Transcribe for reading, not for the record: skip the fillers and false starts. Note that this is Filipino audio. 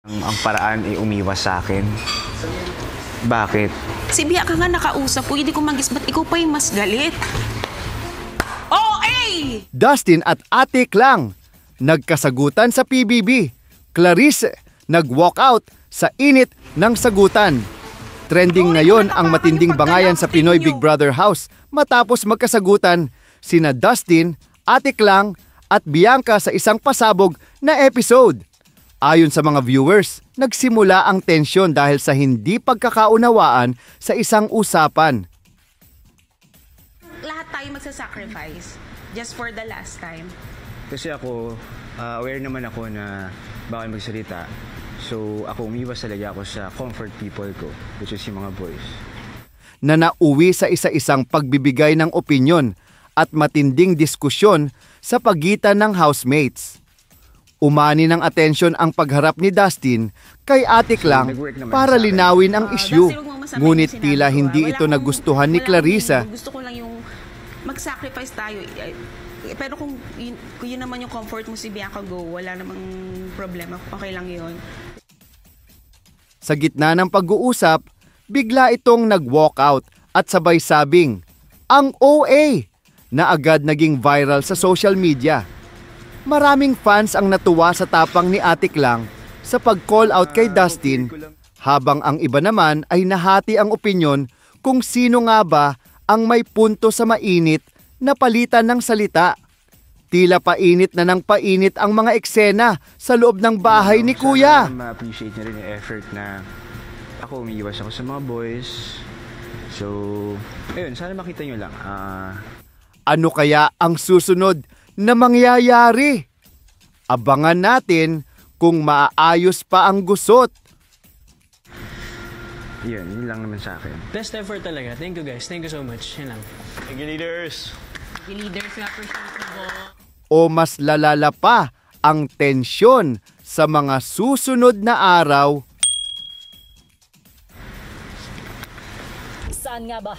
Ang paraan ay umiwas sa akin. Bakit? Si Bia ka nga nakausap ko, hindi ko magis, ba't ikaw pa yung mas galit? Oh, eh! Dustin at Ate Klang nagkasagutan sa PBB. Clarice nag-walk out sa init ng sagutan. Trending ngayon ang matinding bangayan sa Pinoy Big Brother House matapos magkasagutan sina Dustin, Ate Klang at Bianca sa isang pasabog na episode. Ayon sa mga viewers, nagsimula ang tensyon dahil sa hindi pagkakaunawaan sa isang usapan. Lahat tayo magsasacrifice just for the last time. Kasi ako, aware naman ako na bawal magsalita. So ako umiwas talaga ako sa comfort people ko, which is yung mga boys. Na nauwi sa isa-isang pagbibigay ng opinyon at matinding diskusyon sa pagitan ng housemates. Umani ng atensyon ang pagharap ni Dustin kay Ate Klang para linawin ang issue. Ngunit tila hindi ito nagustuhan ni Clarissa. Gusto ko lang yung mag-sacrifice tayo. Pero kung yun naman yung comfort mo si Bianca, go. Wala namang problema. Okay lang yun. Sa gitna ng pag-uusap, bigla itong nag-walk out at sabay sabing, "Ang OA!" na agad naging viral sa social media. Maraming fans ang natuwa sa tapang ni Ate Klang sa pag-call out kay Dustin, habang ang iba naman ay nahati ang opinyon kung sino nga ba ang may punto sa mainit na palitan ng salita. Tila painit na ng painit ang mga eksena sa loob ng bahay ni Kuya. Sana ma-appreciate niya rin yung effort na ako umiiwas ako sa mga boys. So, ayun, sana makita nyo lang. Ano kaya ang susunod na mangyayari? Abangan natin kung maayos pa ang gusot. Yun lang naman sa akin. Best effort talaga. Thank you guys. Thank you so much. Yan lang. Thank you, leaders. Leaders na appreciate mo. O mas lalala pa ang tensyon sa mga susunod na araw? Saan nga ba